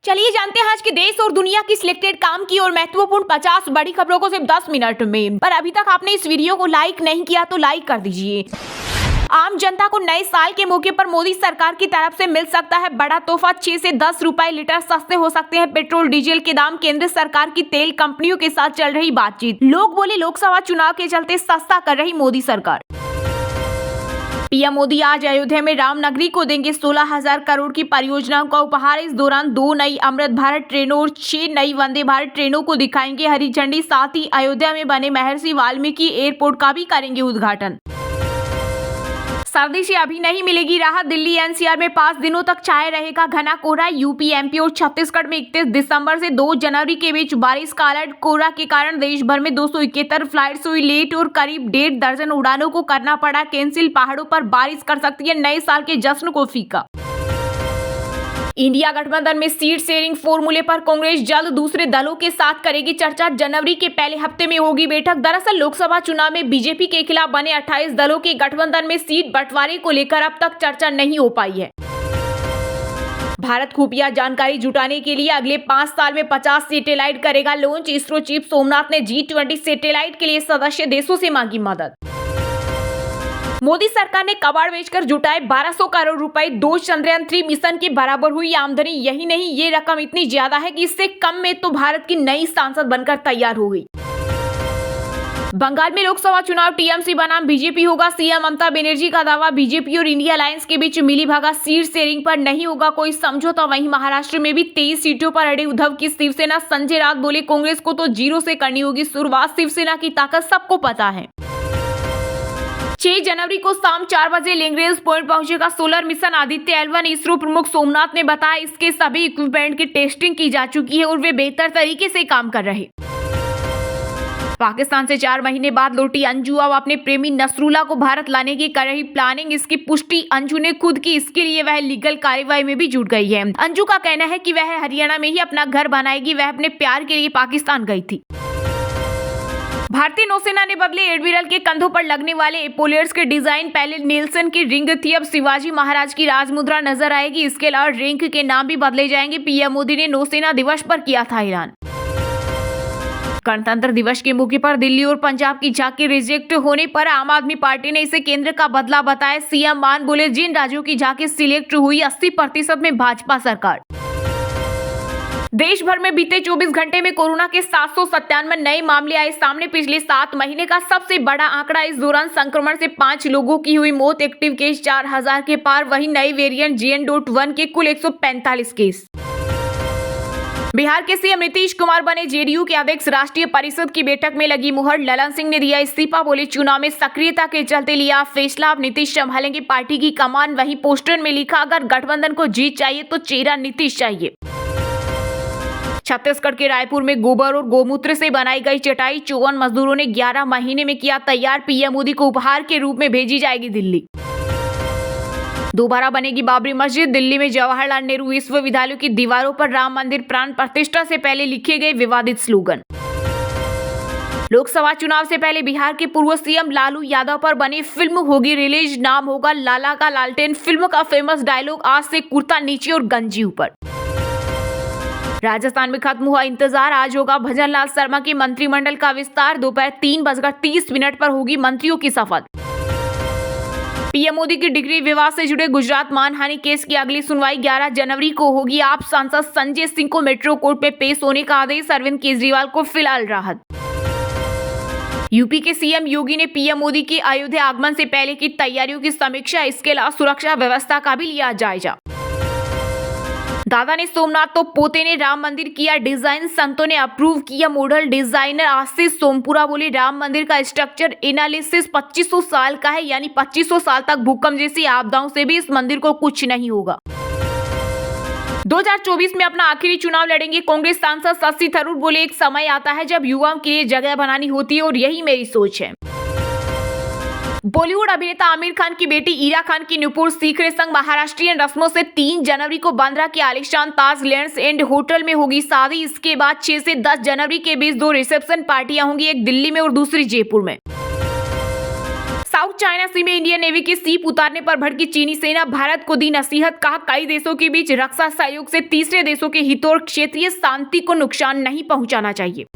चलिए जानते हैं आज के देश और दुनिया की सिलेक्टेड काम की और महत्वपूर्ण 50 बड़ी खबरों को सिर्फ 10 मिनट में। पर अभी तक आपने इस वीडियो को लाइक नहीं किया तो लाइक कर दीजिए। आम जनता को नए साल के मौके पर मोदी सरकार की तरफ से मिल सकता है बड़ा तोहफा। 6 से 10 रुपए लीटर सस्ते हो सकते हैं पेट्रोल डीजल के दाम। केंद्र सरकार की तेल कंपनियों के साथ चल रही बातचीत। लोग बोले लोकसभा चुनाव के चलते सस्ता कर रही मोदी सरकार। पीएम मोदी आज अयोध्या में रामनगरी को देंगे 16,000 करोड़ की परियोजनाओं का उपहार। इस दौरान 2 नई अमृत भारत ट्रेनों और 6 नई वंदे भारत ट्रेनों को दिखाएंगे हरी झंडी। साथ ही अयोध्या में बने महर्षि वाल्मीकि एयरपोर्ट का भी करेंगे उद्घाटन। सर्दी से अभी नहीं मिलेगी राहत। दिल्ली एनसीआर में 5 दिनों तक छाया रहेगा घना कोहरा। यूपी, एमपी और छत्तीसगढ़ में 31 दिसंबर से 2 जनवरी के बीच बारिश का अलर्ट। कोहरा के कारण देश भर में 271 फ्लाइट्स हुई लेट और करीब 1.5 दर्जन उड़ानों को करना पड़ा कैंसिल। पहाड़ों पर बारिश कर सकती है नए साल के जश्न को फीका। इंडिया गठबंधन में सीट शेयरिंग फॉर्मूले पर कांग्रेस जल्द दूसरे दलों के साथ करेगी चर्चा। जनवरी के पहले हफ्ते में होगी बैठक। दरअसल लोकसभा चुनाव में बीजेपी के खिलाफ बने 28 दलों के गठबंधन में सीट बंटवारे को लेकर अब तक चर्चा नहीं हो पाई है। भारत खुफिया जानकारी जुटाने के लिए अगले 5 साल में 50 सैटेलाइट करेगा लॉन्च। इसरो चीफ सोमनाथ ने G20 सैटेलाइट के लिए सदस्य देशों से मांगी मदद। मोदी सरकार ने कबाड़ बेचकर जुटाए 1200 करोड़ रुपए। 2 चंद्रयान-3 मिशन के बराबर हुई आमदनी। यही नहीं, ये रकम इतनी ज्यादा है कि इससे कम में तो भारत की नई सांसद बनकर तैयार हो गई। बंगाल में लोकसभा चुनाव टीएमसी बनाम बीजेपी होगा। सीएम ममता बनर्जी का दावा। बीजेपी और इंडिया अलायंस के बीच मिली भगत। सीट शेयरिंग पर नहीं होगा कोई समझौता। वहीं महाराष्ट्र में भी 23 सीटों पर अड़े उद्धव की शिवसेना। संजय राउत बोले कांग्रेस को तो जीरो से करनी होगी शुरुआत। शिवसेना की ताकत सबको पता है। 6 जनवरी को शाम 4 बजे लैंग्रेंज पॉइंट पहुंचेगा solar mission Aditya L1। ISRO प्रमुख सोमनाथ ने बताया इसके सभी इक्विपमेंट की टेस्टिंग की जा चुकी है और वे बेहतर तरीके से काम कर रहे। पाकिस्तान से 4 महीने बाद लौटी अंजू अब अपने प्रेमी नसरुल्ला को भारत लाने की कर रही प्लानिंग। इसकी पुष्टि अंजू ने खुद की। इसके लिए वह लीगल कार्रवाई में भी जुट गई है। अंजू का कहना है कि वह हरियाणा में ही अपना घर बनाएगी। वह अपने प्यार के लिए पाकिस्तान गई थी। भारतीय नौसेना ने बदले एडमिरल के कंधों पर लगने वाले एपोलेट्स के डिजाइन। पहले नेल्सन की रिंग थी, अब शिवाजी महाराज की राजमुद्रा नजर आएगी। इसके अलावा रिंग के नाम भी बदले जाएंगे। पीएम मोदी ने नौसेना दिवस पर किया था ऐलान। गणतंत्र दिवस के मौके पर दिल्ली और पंजाब की झांकी रिजेक्ट होने पर आम आदमी पार्टी ने इसे केंद्र का बदला बताया। सीएम मान बोले जिन राज्यों की झांकी सिलेक्ट हुई 80% में भाजपा सरकार। देश भर में बीते 24 घंटे में कोरोना के 797 नए मामले आए सामने। पिछले 7 महीने का सबसे बड़ा आंकड़ा। इस दौरान संक्रमण से 5 लोगों की हुई मौत। एक्टिव केस 4000 के पार। वहीं नई वेरिएंट JN.1 के कुल 145 केस। बिहार के सीएम नीतीश कुमार बने जेडीयू के अध्यक्ष। राष्ट्रीय परिषद की बैठक में लगी मुहर। ललन सिंह ने दिया इस्तीफा। बोले चुनाव में सक्रियता के चलते लिया फैसला। अब नीतीश संभालेंगे पार्टी की कमान। वहीं पोस्टर में लिखा अगर गठबंधन को जीत चाहिए तो चेहरा नीतीश चाहिए। छत्तीसगढ़ के रायपुर में गोबर और गोमूत्र से बनाई गई चटाई 54 मजदूरों ने 11 महीने में किया तैयार। पीएम मोदी को उपहार के रूप में भेजी जाएगी दिल्ली। दोबारा बनेगी बाबरी मस्जिद। दिल्ली में जवाहरलाल नेहरू विश्वविद्यालय की दीवारों पर राम मंदिर प्राण प्रतिष्ठा से पहले लिखे गए विवादित स्लोगन। लोकसभा चुनाव से पहले बिहार के पूर्व सीएम लालू यादव पर बनी फिल्म होगी रिलीज। नाम होगा लाला का लालटेन। फिल्म का फेमस डायलॉग आज से कुर्ता नीचे और गंजी ऊपर। राजस्थान में खत्म हुआ इंतजार। आज होगा भजनलाल शर्मा के मंत्रिमंडल का विस्तार। दोपहर 3:30 पर होगी मंत्रियों की शपथ। पीएम मोदी की डिग्री विवाद से जुड़े गुजरात मानहानि केस की अगली सुनवाई 11 जनवरी को होगी। आप सांसद संजय सिंह को मेट्रो कोर्ट में पेश होने का आदेश। अरविंद केजरीवाल को फिलहाल राहत। यूपी के सीएम योगी ने पीएम मोदी की अयोध्या आगमन से पहले की तैयारियों की समीक्षा। इसके अलावा सुरक्षा व्यवस्था का भी लिया जायजा। दादा ने सोमनाथ तो पोते ने राम मंदिर किया डिजाइन। संतों ने अप्रूव किया मॉडल। डिजाइनर आशीष सोमपुरा बोले राम मंदिर का स्ट्रक्चर एनालिसिस 2500 साल का है, यानी 2500 साल तक भूकंप जैसी आपदाओं से भी इस मंदिर को कुछ नहीं होगा। 2024 में अपना आखिरी चुनाव लड़ेंगे कांग्रेस सांसद शशि थरूर। बोले एक समय आता है जब युवाओं के लिए जगह बनानी होती है और यही मेरी सोच है। बॉलीवुड अभिनेता आमिर खान की बेटी ईरा खान की नुपुर सीखरे संग महाराष्ट्रीयन रस्मों से 3 जनवरी को बांद्रा के आलिशान ताज लैंड्स एंड होटल में होगी शादी। इसके बाद 6 से 10 जनवरी के बीच 2 रिसेप्शन पार्टियां होंगी, एक दिल्ली में और दूसरी जयपुर में। साउथ चाइना सी में इंडियन नेवी के सीप उतारने पर भड़की चीनी सेना, भारत को दी नसीहत, कहा कई देशों के बीच रक्षा सहयोग से तीसरे देशों के हितों और क्षेत्रीय शांति को नुकसान नहीं पहुंचाना चाहिए।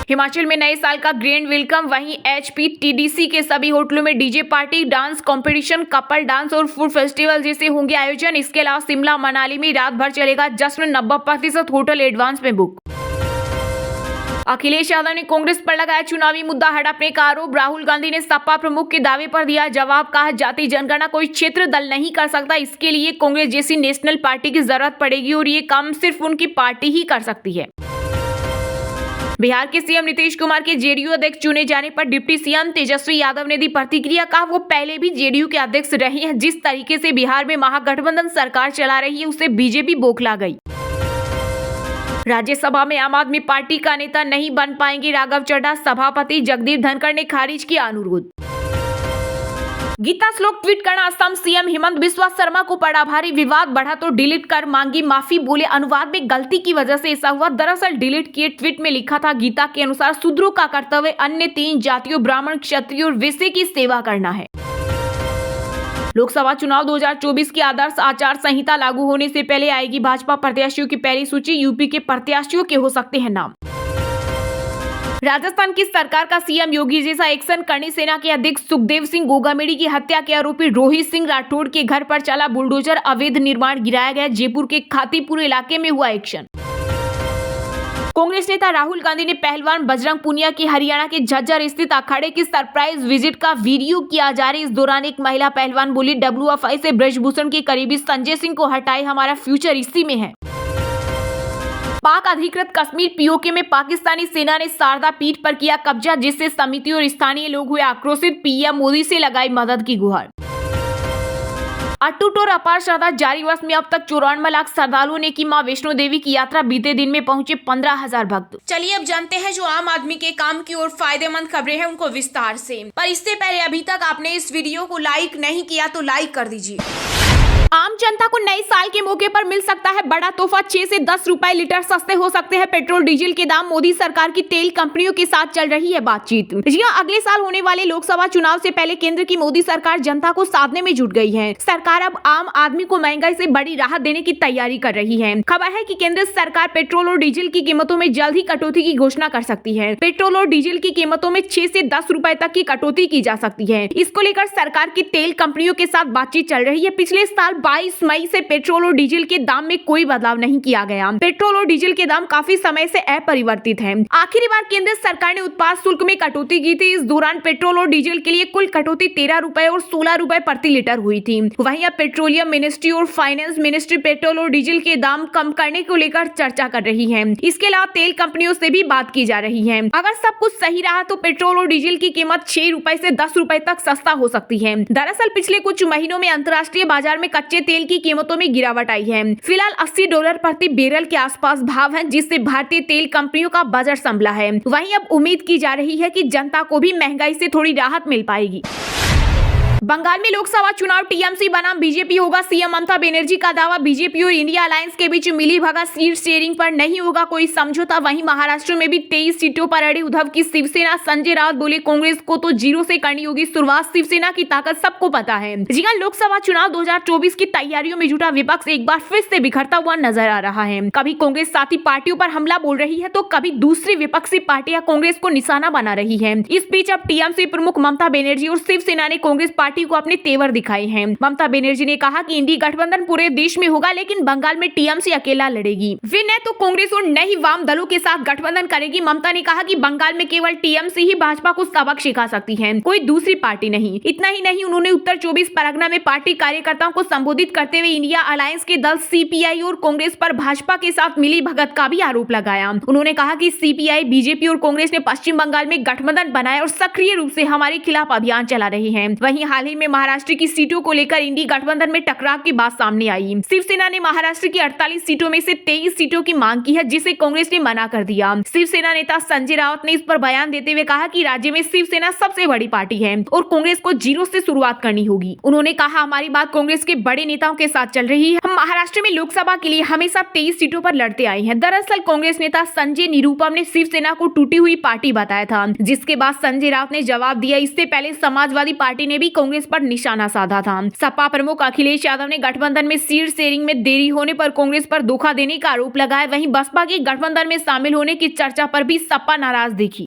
हिमाचल में नए साल का ग्रैंड वेलकम, वहीं HPTDC के सभी होटलों में DJ party, dance competition, couple dance और फूड फेस्टिवल जैसे होंगे आयोजन। इसके अलावा शिमला मनाली में रात भर चलेगा जश्न, 90% होटल एडवांस में बुक। अखिलेश यादव ने कांग्रेस पर लगाया चुनावी मुद्दा हड़पने का आरोप, राहुल गांधी ने सपा प्रमुख के दावे पर दिया जवाब, कहा जाति जनगणना कोई क्षेत्र दल नहीं कर सकता, इसके लिए कांग्रेस जैसी नेशनल पार्टी की जरूरत पड़ेगी और ये काम सिर्फ उनकी पार्टी ही कर सकती है। बिहार के सीएम नीतीश कुमार के जेडीयू अध्यक्ष चुने जाने पर डिप्टी सीएम तेजस्वी यादव ने दी प्रतिक्रिया, कहा वो पहले भी जेडीयू के अध्यक्ष रहे हैं, जिस तरीके से बिहार में महागठबंधन सरकार चला रही है उसे बीजेपी बौखला गई। राज्यसभा में आम आदमी पार्टी का नेता नहीं बन पाएंगे राघव चड्ढा, सभापति जगदीप धनखड़ ने खारिज किया अनुरोध। गीता श्लोक ट्वीट करना असम सीएम हेमंत बिस्वा शर्मा को पड़ा भारी, विवाद बढ़ा तो डिलीट कर मांगी माफी, बोले अनुवाद में गलती की वजह से ऐसा हुआ। दरअसल डिलीट किए ट्वीट में लिखा था, गीता के अनुसार शूद्रों का कर्तव्य अन्य 3 जातियों ब्राह्मण, क्षत्रिय और वैश्य की सेवा करना है। लोकसभा चुनाव 2024 की आदर्श आचार संहिता लागू होने से पहले आएगी भाजपा प्रत्याशियों की पहली सूची, यूपी के प्रत्याशियों के हो सकते हैं नाम। राजस्थान की सरकार का सीएम योगी जैसा एक्शन करने सेना के अध्यक्ष सुखदेव सिंह गोगामेडी की हत्या के आरोपी रोहित सिंह राठौड़ के घर पर चला बुलडोजर, अवैध निर्माण गिराया गया, जयपुर के खातीपुर इलाके में हुआ एक्शन। कांग्रेस नेता राहुल गांधी ने पहलवान बजरंग पुनिया की हरियाणा के झज्जर स्थित अखाड़े की सरप्राइज विजिट का वीडियो किया जारी। इस दौरान एक महिला पहलवान बोली, WFI से ब्रजभूषण के करीबी संजय सिंह को हटाए, हमारा फ्यूचर इसी में है। पाक अधिकृत कश्मीर POK में पाकिस्तानी सेना ने शारदा पीठ पर किया कब्जा, जिससे समिति और स्थानीय लोग हुए आक्रोशित, पीएम मोदी से लगाई मदद की गुहार। अटूट और अपार श्रद्धा जारी, वर्ष में अब तक 94 लाख श्रद्धालुओं ने की मां वैष्णो देवी की यात्रा, बीते दिन में पहुंचे 15,000 भक्त। चलिए अब जानते हैं जो आम आदमी के काम की और फायदेमंद खबरें हैं उनको विस्तार से। पर इससे पहले अभी तक आपने इस वीडियो को लाइक नहीं किया तो लाइक कर दीजिए। आम जनता को नए साल के मौके पर मिल सकता है बड़ा तोहफा, 6 से 10 रुपए लीटर सस्ते हो सकते हैं पेट्रोल डीजल के दाम, मोदी सरकार की तेल कंपनियों के साथ चल रही है बातचीत। जी हां, अगले साल होने वाले लोकसभा चुनाव से पहले केंद्र की मोदी सरकार जनता को साधने में जुट गई है। सरकार अब आम आदमी को महंगाई से बड़ी राहत देने की तैयारी कर रही है। खबर है कि केंद्र सरकार पेट्रोल और डीजल की कीमतों में जल्द ही कटौती की घोषणा कर सकती है। पेट्रोल और डीजल की कीमतों में 6 से 10 रुपए तक की कटौती की जा सकती है। इसको लेकर सरकार की तेल कंपनियों के साथ बातचीत चल रही है। पिछले साल 22 मई से पेट्रोल और डीजल के दाम में कोई बदलाव नहीं किया गया। पेट्रोल और डीजल के दाम काफी समय से अपरिवर्तित हैं। आखिरी बार केंद्र सरकार ने उत्पाद शुल्क में कटौती की थी। इस दौरान पेट्रोल और डीजल के लिए कुल कटौती 13 रुपए और 16 रुपए प्रति लीटर हुई थी। वहीं अब पेट्रोलियम मिनिस्ट्री और फाइनेंस मिनिस्ट्री पेट्रोल और डीजल के दाम कम करने को लेकर चर्चा कर रही है। इसके अलावा तेल कंपनियों से भी बात की जा रही है। अगर सब कुछ सही रहा तो पेट्रोल और डीजल की कीमत 6 रुपए से 10 रुपए तक सस्ता हो सकती है। दरअसल पिछले कुछ महीनों में अंतर्राष्ट्रीय बाजार में कच्चे तेल की कीमतों में गिरावट आई है। फिलहाल $80 प्रति बैरल के आसपास भाव है, जिससे भारतीय तेल कंपनियों का बजट संभला है। वहीं अब उम्मीद की जा रही है कि जनता को भी महंगाई से थोड़ी राहत मिल पाएगी। बंगाल में लोकसभा चुनाव TMC बनाम बीजेपी होगा, सीएम ममता बनर्जी का दावा। बीजेपी और इंडिया अलायंस के बीच मिली भगत, सीट शेयरिंग पर नहीं होगा कोई समझौता। वहीं महाराष्ट्र में भी 23 सीटों पर अड़े उद्धव की शिवसेना। संजय राउत बोले, कांग्रेस को तो 0 से करनी होगी शुरुआत, शिवसेना की ताकत सबको पता है। जी हां, लोकसभा चुनाव 2024 की तैयारियों में जुटा विपक्ष एक बार फिर से बिखरता हुआ नजर आ रहा है। कभी कांग्रेस साथी पार्टियों पर हमला बोल रही है तो कभी दूसरी विपक्षी पार्टियां कांग्रेस को निशाना बना रही है। इस बीच अब TMC प्रमुख ममता बनर्जी और शिवसेना ने कांग्रेस पार्टी को अपने तेवर दिखाए हैं। ममता बनर्जी ने कहा कि इंडी गठबंधन पूरे देश में होगा, लेकिन बंगाल में TMC अकेला लड़ेगी। वे न तो कांग्रेस और न ही वाम दलों के साथ गठबंधन करेगी। ममता ने कहा कि बंगाल में केवल TMC ही भाजपा को सबक सिखा सकती है, कोई दूसरी पार्टी नहीं। इतना ही नहीं, उन्होंने उत्तर 24 परगना में पार्टी कार्यकर्ताओं को संबोधित करते हुए इंडिया अलायंस के दल CPI और कांग्रेस पर भाजपा के साथ मिली भगत का भी आरोप लगाया। उन्होंने कहा कि CPI, बीजेपी और कांग्रेस ने पश्चिम बंगाल में गठबंधन बनाया और सक्रिय रूप से हमारे खिलाफ अभियान चला रहे हैं। वहीं हाल हाल ही में महाराष्ट्र की सीटों को लेकर इंडी गठबंधन में टकराव की बात सामने आई। शिवसेना ने महाराष्ट्र की 48 सीटों में से 23 सीटों की मांग की है, जिसे कांग्रेस ने मना कर दिया। शिवसेना नेता संजय राउत ने इस पर बयान देते हुए कहा कि राज्य में शिवसेना सबसे बड़ी पार्टी है और कांग्रेस को जीरो से शुरुआत करनी होगी। उन्होंने कहा, हमारी बात कांग्रेस के बड़े नेताओं के साथ चल रही है। हम महाराष्ट्र में लोकसभा के लिए हमेशा 23 सीटों पर लड़ते आए हैं। दरअसल कांग्रेस नेता संजय निरुपम ने शिवसेना को टूटी हुई पार्टी बताया था, जिसके बाद संजय राउत ने जवाब दिया। इससे पहले समाजवादी पार्टी ने भी कांग्रेस पर निशाना साधा था। सपा प्रमुख अखिलेश यादव ने गठबंधन में सीट शेयरिंग में देरी होने पर कांग्रेस पर धोखा देने का आरोप लगाया। वहीं बसपा की गठबंधन में शामिल होने की चर्चा पर भी सपा नाराज दिखी।